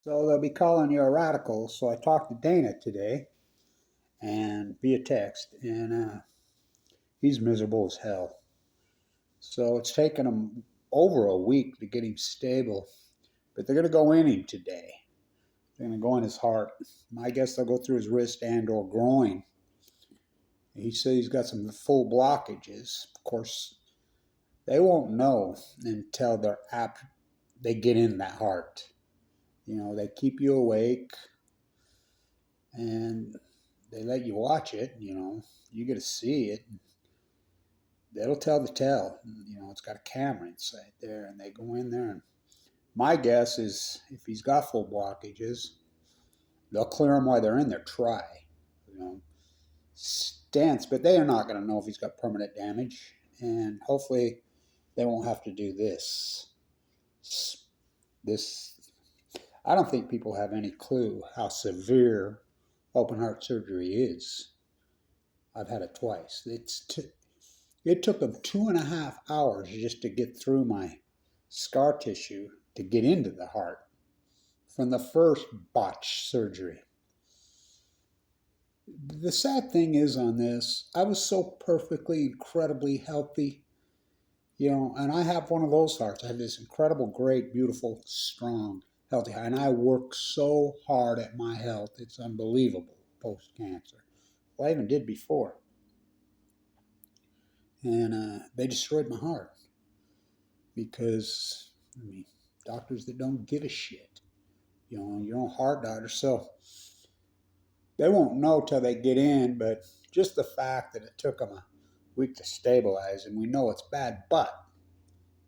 So they'll be calling you a radical. So I talked to Dana today and via text, and he's miserable as hell. So it's taken him over a week to get him stable, but they're going to go in him today. They're going to go in his heart. I guess they'll go through his wrist and/or groin. He said he's got some full blockages. Of course, they won't know until they get in that heart. They keep you awake and they let you watch it. You get to see it. They'll tell the tale. It's got a camera inside there, and they go in there. And my guess is if he's got full blockages, they'll clear him while they're in there. Try, you know, stents, but they are not going to know if he's got permanent damage, and hopefully they won't have to do this. This, I don't think people have any clue how severe open heart surgery is. I've had it twice. It took them 2.5 hours just to get through my scar tissue to get into the heart from the first botched surgery. The sad thing is on this, I was so perfectly, incredibly healthy, and I have one of those hearts. I have this incredible, great, beautiful, strong, healthy heart, and I work so hard at my health. It's unbelievable post cancer. Well, I even did before. And they destroyed my heart because, doctors that don't give a shit, your own heart doctor. So they won't know till they get in, but just the fact that it took them a week to stabilize, and we know it's bad, but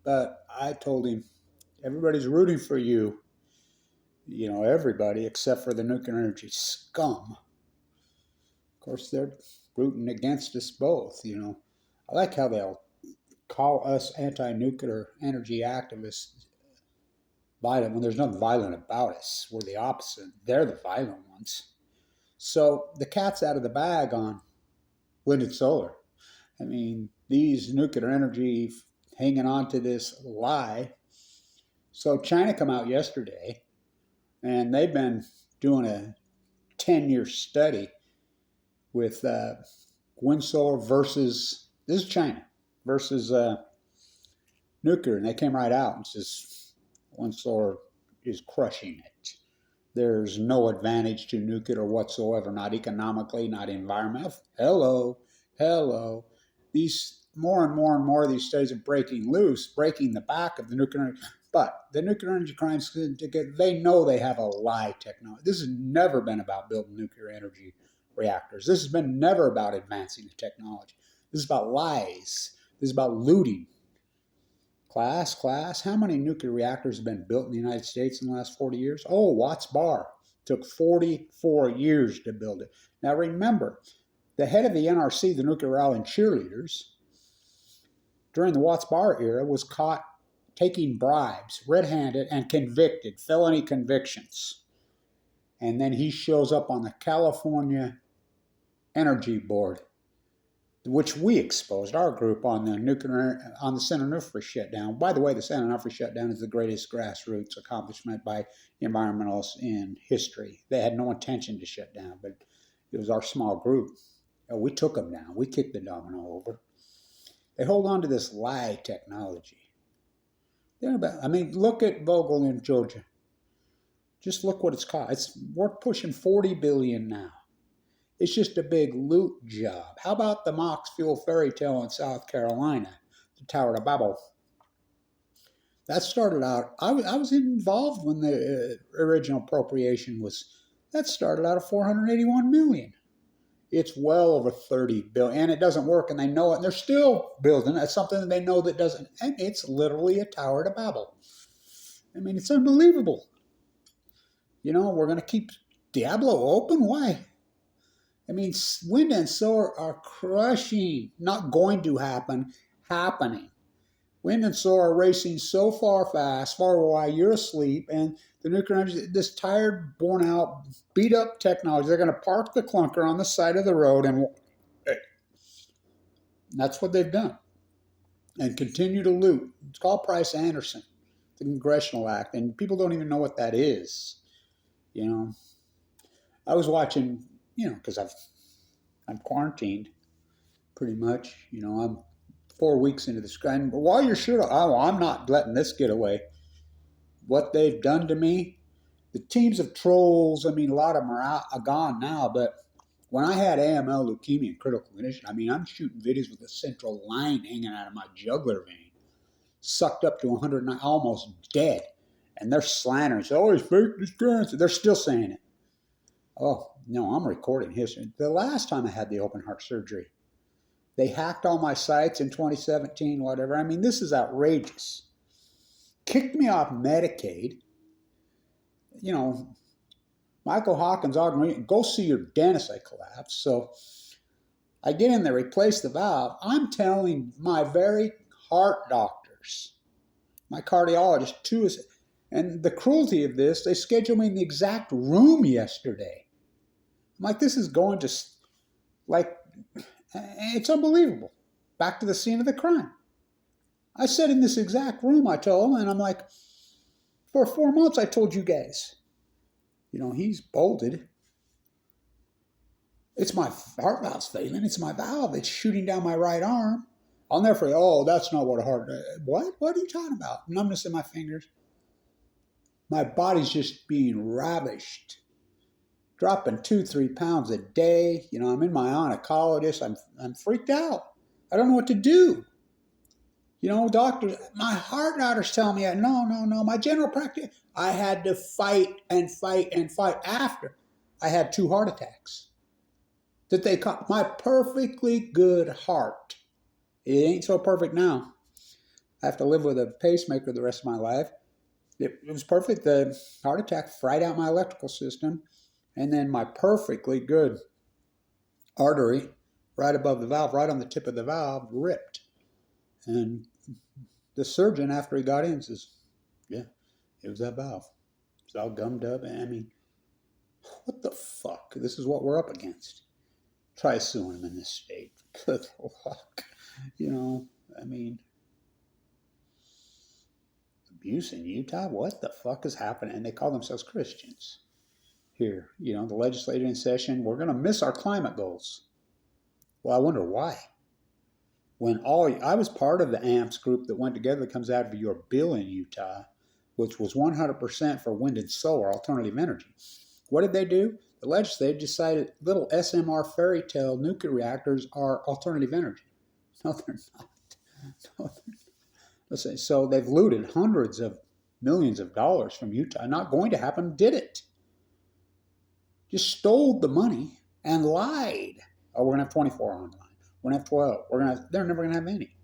I told him, everybody's rooting for you, everybody except for the nuclear energy scum. Of course, they're rooting against us both, I like how they'll call us anti-nuclear energy activists violent when there's nothing violent about us. We're the opposite. They're the violent ones. So the cat's out of the bag on wind and solar. These nuclear energy hanging on to this lie. So China come out yesterday, and they've been doing a 10-year study with wind solar versus, this is China, versus nuclear. And they came right out and says wind solar is crushing it. There's no advantage to nuclear whatsoever, not economically, not environmental. Hello. These more and more and more of these studies are breaking loose, breaking the back of the nuclear energy. But the nuclear energy crimes, they know they have a lie technology. This has never been about building nuclear energy reactors. This has been never about advancing the technology. This is about lies. This is about looting. Class, how many nuclear reactors have been built in the United States in the last 40 years? Oh, Watts Bar. Took 44 years to build it. Now remember, the head of the NRC, the Nuclear Rallying Cheerleaders, during the Watts Bar era was caught taking bribes, red-handed, and convicted, felony convictions. And then he shows up on the California Energy Board, which we exposed, our group, on the San Onofre shutdown. By the way, the San Onofre shutdown is the greatest grassroots accomplishment by environmentalists in history. They had no intention to shut down, but it was our small group. We took them down. We kicked the domino over. They hold on to this lie technology. Look at Vogtle in Georgia. Just look what it's cost. We're pushing $40 billion now. It's just a big loot job. How about the Mox Fuel fairy tale in South Carolina, the Tower of Babel? That started out, I was involved when the original appropriation that started out at $481 million. It's well over $30 billion, and it doesn't work, and they know it, and they're still building it. It's something that they know that doesn't, and it's literally a Tower to Babel. It's unbelievable. We're going to keep Diablo open? Why? Wind and solar are crushing, not going to happen, happening. Wind and solar are racing so far while you're asleep, and the nuclear energy, this tired, worn out, beat up technology, they're going to park the clunker on the side of the road, and that's what they've done. And continue to loot. It's called Price-Anderson, the Congressional Act, and people don't even know what that is. You know, I was watching, because I'm quarantined pretty much. I'm 4 weeks into this grind. But while you're sure, I'm not letting this get away. What they've done to me, the teams of trolls. I mean, a lot of them are gone now. But when I had AML, leukemia, and critical condition, I mean, I'm shooting videos with a central line hanging out of my jugular vein, sucked up to 109, almost dead. And they're slandering. Oh, it's fake this cancer. They're still saying it. Oh, no, I'm recording history. The last time I had the open heart surgery, they hacked all my sites in 2017, whatever. I mean, this is outrageous. Kicked me off Medicaid. Michael Hawkins, go see your dentist. I collapsed. So I get in there, replace the valve. I'm telling my very heart doctors, my cardiologist too, and the cruelty of this, they scheduled me in the exact room yesterday. I'm like, this is going to, like, it's unbelievable. Back to the scene of the crime. I sat in this exact room, I told him, and I'm like, for 4 months I told you guys, he's bolted. It's my heart valve's failing. It's my valve. It's shooting down my right arm. I'll never forget, that's not what a heart, what? What are you talking about? Numbness in my fingers. My body's just being ravished. Dropping 2-3 pounds a day. I'm in my oncologist. I'm freaked out. I don't know what to do. Doctors, my heart doctors tell me, no. My general practice, I had to fight and fight and fight after I had 2 heart attacks. That they caught my perfectly good heart. It ain't so perfect now. I have to live with a pacemaker the rest of my life. It was perfect. The heart attack fried out my electrical system. And then my perfectly good artery right above the valve, right on the tip of the valve, ripped. And the surgeon, after he got in, says, yeah, it was that valve. It's all gummed up. I mean, what the fuck? This is what we're up against. Try suing him in this state. Good luck. I mean, abuse in Utah? What the fuck is happening? And they call themselves Christians. Here, the legislature in session, we're going to miss our climate goals. Well, I wonder why. I was part of the AMPS group that went together that comes out of your bill in Utah, which was 100% for wind and solar, alternative energy. What did they do? The legislature decided little SMR fairy tale nuclear reactors are alternative energy. No, they're not. No, they're not. Listen, so they've looted hundreds of millions of dollars from Utah. Not going to happen, did it. Just stole the money and lied. Oh, we're going to have 24 online. We're going to have 12. They're never going to have any.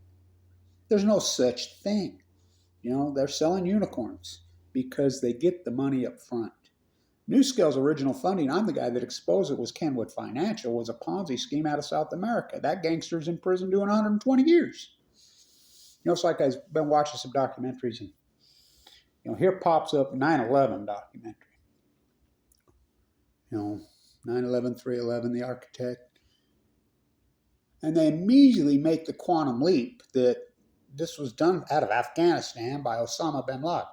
There's no such thing. They're selling unicorns because they get the money up front. NuScale's original funding, I'm the guy that exposed it, was Kenwood Financial, was a Ponzi scheme out of South America. That gangster's in prison doing 120 years. It's like I've been watching some documentaries, and here pops up 9/11 documentary. 9/11, 3/11, the architect. And they immediately make the quantum leap that this was done out of Afghanistan by Osama bin Laden.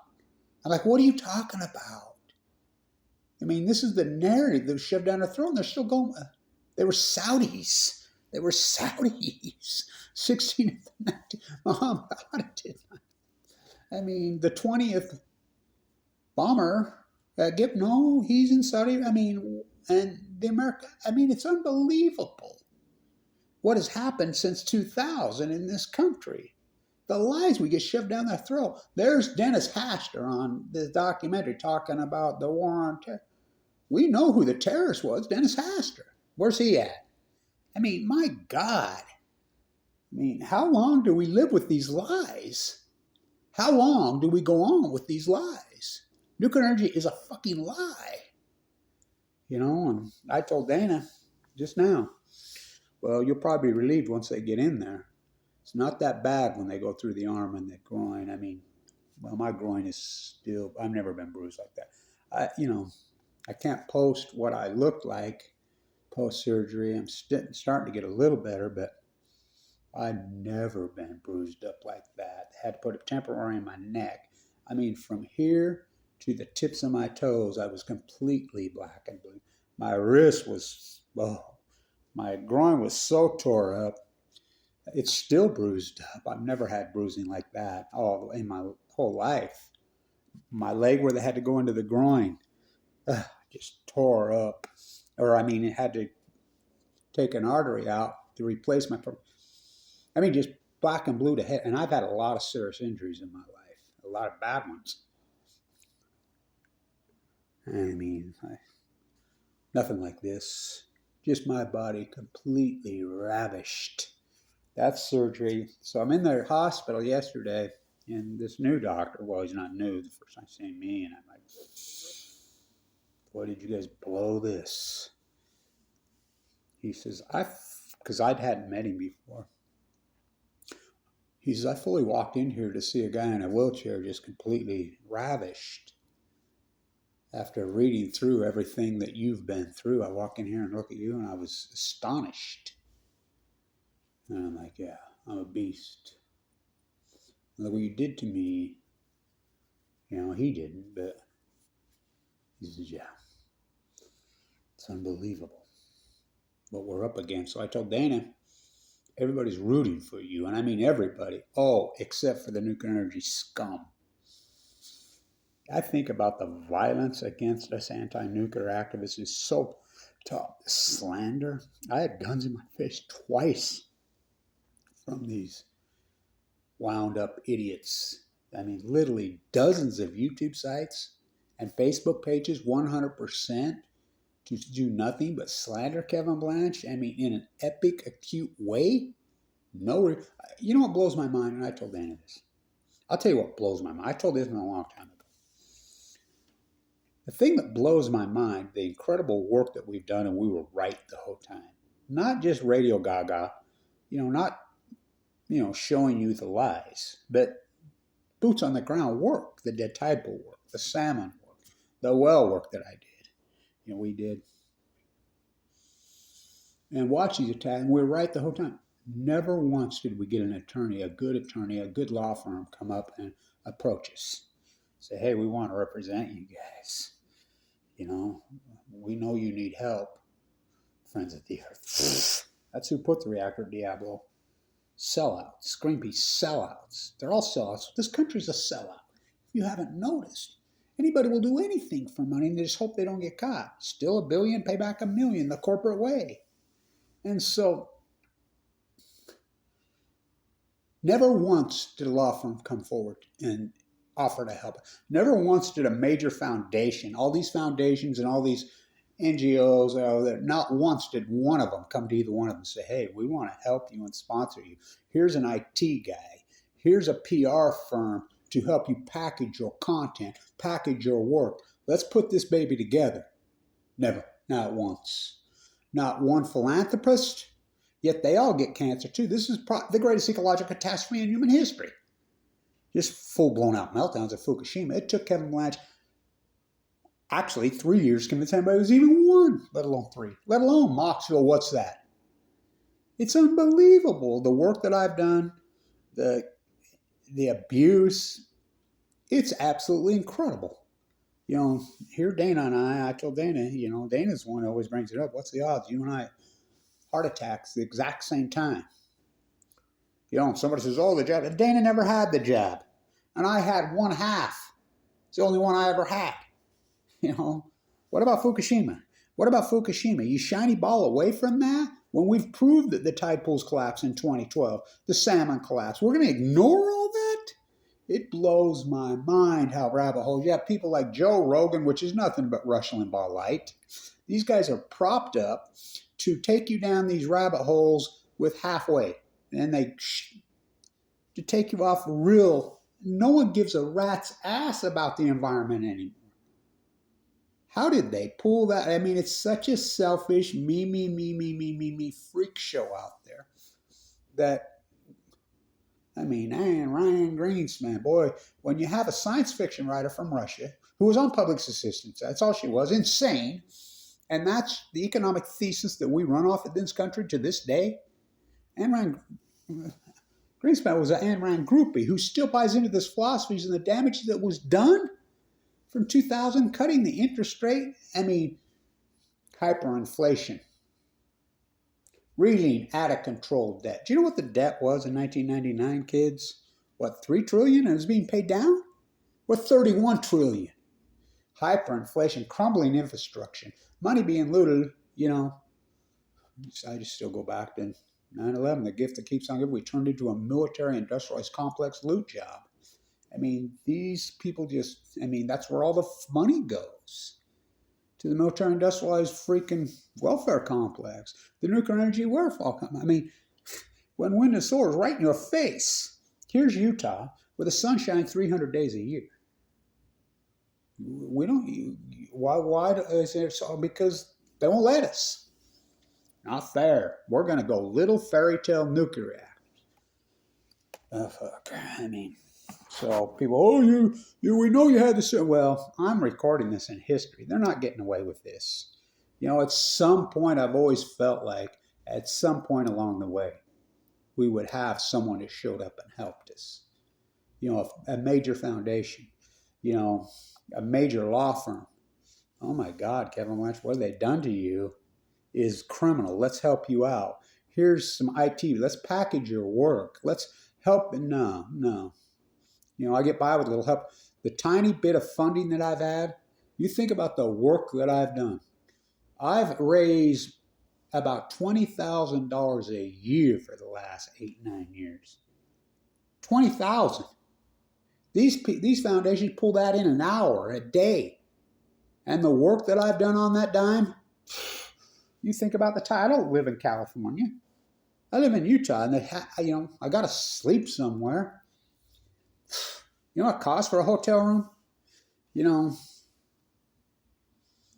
I'm like, what are you talking about? I mean, this is the narrative that was shoved down their throat, and they're still going. They were Saudis. 16th, 19th. Muhammad did not. I mean, the 20th bomber, he's in Saudi. I mean, and the America. I mean, it's unbelievable what has happened since 2000 in this country. The lies we get shoved down their throat. There's Dennis Hastert on this documentary talking about the war on terror. We know who the terrorist was, Dennis Hastert. Where's he at? I mean, my God. I mean, how long do we live with these lies? How long do we go on with these lies? Nuclear energy is a fucking lie. And I told Dana just now, well, you'll probably be relieved once they get in there. It's not that bad when they go through the arm and the groin. I mean, well, my groin is still, I've never been bruised like that. I can't post what I looked like post-surgery. I'm starting to get a little better, but I've never been bruised up like that. I had to put a temporary in my neck. I mean, from here to the tips of my toes. I was completely black and blue. My wrist was, oh, my groin was so tore up. It's still bruised up. I've never had bruising like that all in my whole life. My leg where they had to go into the groin, just tore up. Or, I mean, it had to take an artery out to replace my, I mean, just black and blue to head. And I've had a lot of serious injuries in my life, a lot of bad ones. I mean, nothing like this. Just my body completely ravished. That's surgery. So I'm in the hospital yesterday, and this new doctor, well, he's not new, the first time seeing me, and I'm like, boy, did you guys blow this? He says, because I hadn't met him before. He says, I fully walked in here to see a guy in a wheelchair just completely ravished. After reading through everything that you've been through, I walk in here and look at you, and I was astonished. And I'm like, yeah, I'm a beast. Look what you did to me. You know, he didn't, but he says, yeah, it's unbelievable what we're up against. So I told Dana, everybody's rooting for you, and I mean everybody. Oh, except for the nuclear energy scum. I think about the violence against us anti-nuclear activists is so tough. Slander. I had guns in my face twice from these wound up idiots. I mean, literally dozens of YouTube sites and Facebook pages, 100% to do nothing but slander Kevin Blanch. I mean, in an epic, acute way. You know what blows my mind? And I told Dana this. I'll tell you what blows my mind. I told this a long time ago. The thing that blows my mind, the incredible work that we've done, and we were right the whole time. Not just radio gaga, not showing you the lies, but boots on the ground work, the dead tide pool work, the salmon work, the well work that I did. We did. And watch these attacks, and we're right the whole time. Never once did we get an attorney, a good law firm come up and approach us. Say, hey, we want to represent you guys. We know you need help. Friends of the Earth. That's who put the reactor at Diablo. Sellouts. Greenpeace sellouts. They're all sellouts. This country's a sellout. If you haven't noticed, anybody will do anything for money and they just hope they don't get caught. Still $1 billion, pay back $1 million, the corporate way. And so, never once did a law firm come forward and offer to help. Never once did a major foundation, all these foundations and all these NGOs, not once did one of them come to either one of them and say, hey, we want to help you and sponsor you. Here's an IT guy. Here's a PR firm to help you package your content, package your work. Let's put this baby together. Never, not once. Not one philanthropist, yet they all get cancer too. This is the greatest ecological catastrophe in human history. Just full-blown out meltdowns at Fukushima. It took Kevin Blanch actually 3 years to convince anybody it was even one, let alone 3. Let alone Moxville, what's that? It's unbelievable. The work that I've done, the abuse, it's absolutely incredible. Here Dana and I told Dana, Dana's the one who always brings it up. What's the odds? You and I, heart attacks the exact same time. Somebody says, oh, the jab. Dana never had the jab. And I had 1/2. It's the only one I ever had. What about Fukushima? What about Fukushima? You shiny ball away from that when we've proved that the tide pools collapsed in 2012, the salmon collapsed. We're going to ignore all that? It blows my mind how rabbit holes. You have people like Joe Rogan, which is nothing but Rush Limbaugh light. These guys are propped up to take you down these rabbit holes with halfway. And to take you off real, no one gives a rat's ass about the environment anymore. How did they pull that? I mean, it's such a selfish me freak show out there that, Ryan Greenspan, boy, when you have a science fiction writer from Russia who was on public assistance, that's all she was, insane, and that's the economic thesis that we run off in this country to this day. Ayn Rand Greenspan was an Ayn Rand groupie who still buys into this philosophy and the damage that was done from 2000, cutting the interest rate. I mean, hyperinflation, really out of control debt. Do you know what the debt was in 1999, kids? What, 3 trillion? And it was being paid down? What, 31 trillion? Hyperinflation, crumbling infrastructure, money being looted, you know. I just still go back to 9/11, the gift that keeps on giving. We turned into a military industrialized complex loot job. I mean, these people just, I mean, that's where all the money goes. To the military industrialized freaking welfare complex, the nuclear energy waterfall complex. I mean, when wind and solar is right in your face. Here's Utah, where the sun shines 300 days a year. We don't, why is it so? Because they won't let us. Not fair. We're going to go little fairy tale nuclear reactors. Oh, fuck. I mean, so people, oh, we know you had this. Well, I'm recording this in history. They're not getting away with this. You know, at some point, I've always felt like at some point along the way, we would have someone who showed up and helped us. You know, a major foundation, you know, a major law firm. Oh my God, Kevin Blanch, what have they done to you is criminal. Let's help you out. Here's some IT. Let's package your work. Let's help. No. You know, I get by with a little help. The tiny bit of funding that I've had, you think about the work that I've done. I've raised about $20,000 a year for the last 8-9 years. 20,000. These foundations pull that in an hour, a day. And the work that I've done on that dime, you think about the time. I don't live in California. I live in Utah, and you know, I got to sleep somewhere. You know what it costs for a hotel room? You know,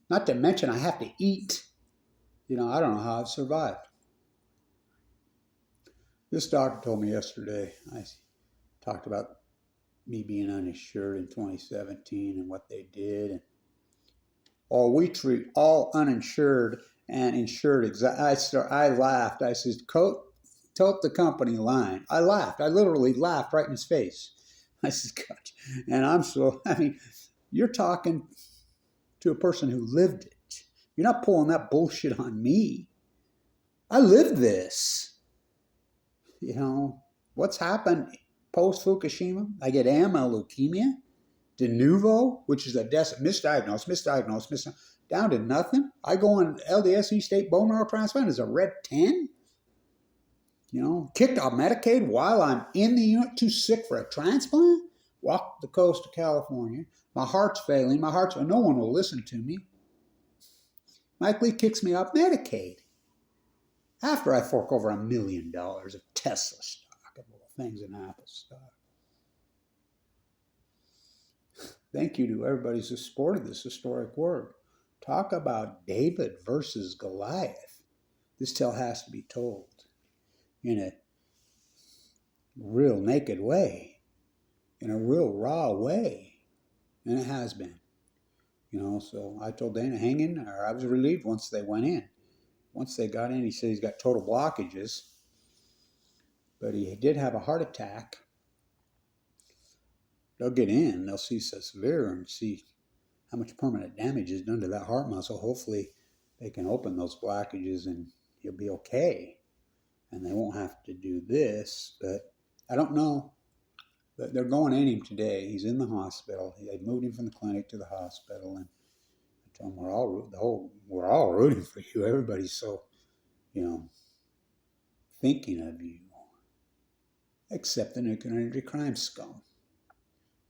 not to mention I have to eat. You know, I don't know how I've survived. This doctor told me yesterday, I talked about me being uninsured in 2017 and what they did. And, oh, we treat all uninsured and insured. I laughed. I said, tote the company line. I laughed. I literally laughed right in his face. I said, God. And I mean, you're talking to a person who lived it. You're not pulling that bullshit on me. I lived this. You know, what's happened post-Fukushima? I get AML leukemia, de novo, which is a misdiagnosed, down to nothing. I go on LDS state bone marrow transplant as a red 10. You know, kicked off Medicaid while I'm in the unit, too sick for a transplant. Walked the coast of California. My heart's failing. No one will listen to me. Mike Lee kicks me off Medicaid after I fork over $1 million of Tesla stock and all things in Apple stock. Thank you to everybody who supported this historic work. Talk about David versus Goliath. This tale has to be told in a real naked way, in a real raw way, and it has been. You know, so I told Dana, hang in there. I was relieved once they went in. Once they got in, he said he's got total blockages, but he did have a heart attack. They'll get in, they'll see severe and see how much permanent damage is done to that heart muscle. Hopefully they can open those blockages and he'll be okay. And they won't have to do this, but I don't know. But they're going in him today. He's in the hospital. They moved him from the clinic to the hospital, and I told him we're all rooting for you. Everybody's so, you know, thinking of you, except the nuclear energy crime scum.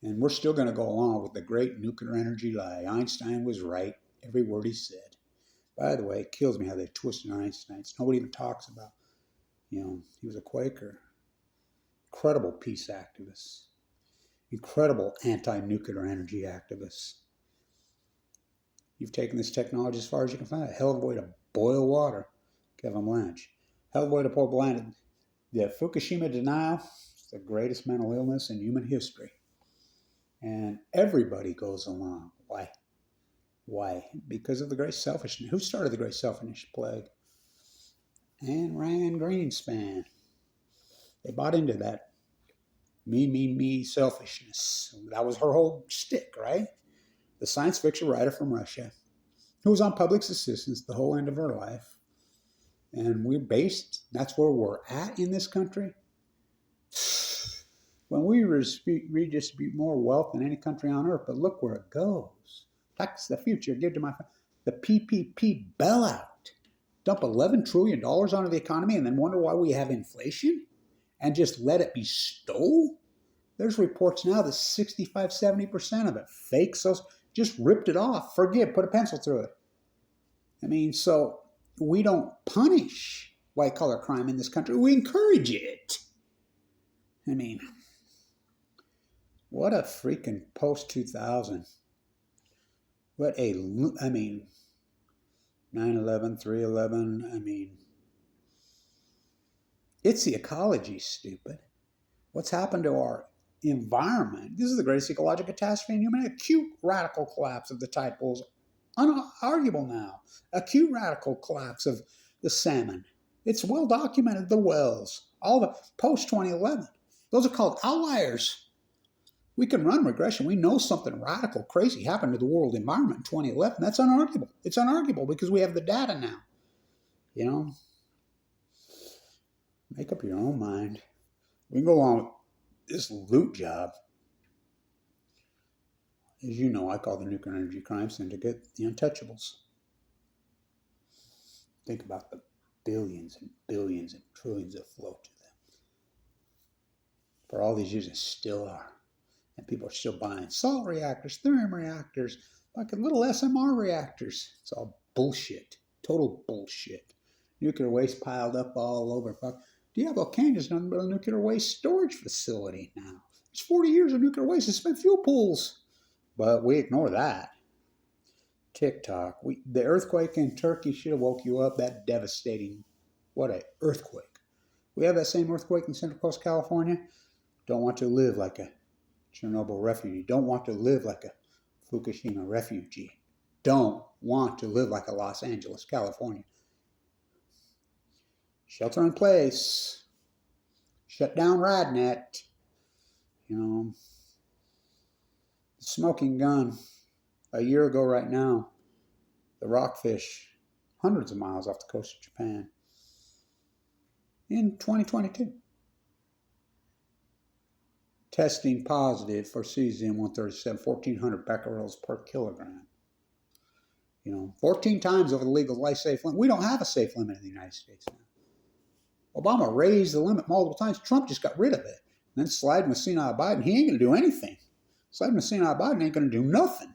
And we're still going to go along with the great nuclear energy lie. Einstein was right, every word he said. By the way, it kills me how they twisted Einstein. Nobody even talks about, you know, he was a Quaker. Incredible peace activist. Incredible anti-nuclear energy activist. You've taken this technology as far as you can find it. Hell of a way to boil water, Kevin Blanch. Hell of a way to boil blind. The Fukushima denial is the greatest mental illness in human history. And everybody goes along. Why? Why? Because of the great selfishness. Who started the great selfishness plague? Ayn Rand Greenspan. They bought into that me selfishness. That was her whole shtick, right? the science fiction writer from Russia, who was on public assistance the whole end of her life. And that's where we're at in this country. When we redistribute more wealth than any country on earth, but look where it goes. Tax the future, give to the PPP bailout. Dump $11 trillion onto the economy and then wonder why we have inflation and just let it be stole? There's reports now that 65, 70% of it fake, so just ripped it off. Forgive, put a pencil through it. I mean, so we don't punish white-collar crime in this country. We encourage it. I mean, what a freaking post-2000. 9/11, 3/11, I mean, it's the ecology, stupid. What's happened to our environment? This is the greatest ecological catastrophe in human. Acute radical collapse of the tide pools. Unarguable now. Acute radical collapse of the salmon. It's well documented, the wells. All the post-2011. Those are called outliers. We can run regression. We know something radical, crazy happened to the world environment in 2011. That's unarguable. It's unarguable because we have the data now. You know, make up your own mind. We can go on with this loot job. As you know, I call the Nuclear Energy Crime Syndicate the Untouchables. Think about the billions and billions and trillions that flow to them. For all these years, it still are. And people are still buying salt reactors, thorium reactors, fucking little SMR reactors. It's all bullshit. Total bullshit. Nuclear waste piled up all over. Diablo Canyon is nothing but a nuclear waste storage facility now. There's 40 years of nuclear waste to spent fuel pools. But we ignore that. TikTok. The earthquake in Turkey should have woke you up. That devastating. What an earthquake. We have that same earthquake in Central Coast, California. Don't want to live like a Chernobyl refugee. Don't want to live like a Fukushima refugee. Don't want to live like a Los Angeles, California. Shelter in place. Shut down RadNet. You know, the smoking gun. A year ago right now, the rockfish, hundreds of miles off the coast of Japan. In 2022. Testing positive for cesium-137, 1,400 becquerels per kilogram. You know, 14 times over the legal life-safe limit. We don't have a safe limit in the United States now. Obama raised the limit multiple times. Trump just got rid of it. And then sliding with senile Biden, he ain't going to do anything. Sliding with senile Biden ain't going to do nothing.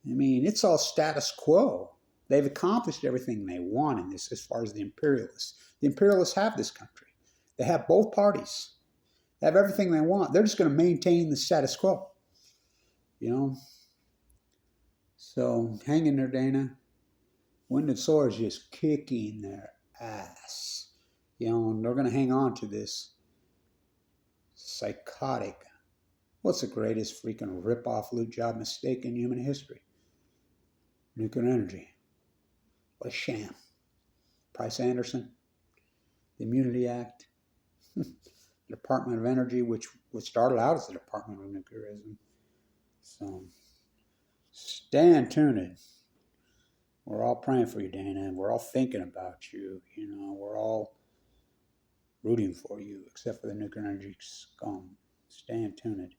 I mean, it's all status quo. They've accomplished everything they want in this as far as the imperialists. The imperialists have this country. They have both parties. They have everything they want. They're just going to maintain the status quo. You know? So, hang in there, Dana. Wind and Solar is just kicking their ass. You know, and they're going to hang on to this psychotic, what's the greatest freaking rip-off loot job mistake in human history? Nuclear energy. What a sham. Price Anderson, the Immunity Act, the Department of Energy, which started out as the Department of Nuclearism. So, stay tuned. We're all praying for you, Dana, and we're all thinking about you. You know, we're all rooting for you, except for the nuclear energy scum. Stay tuned.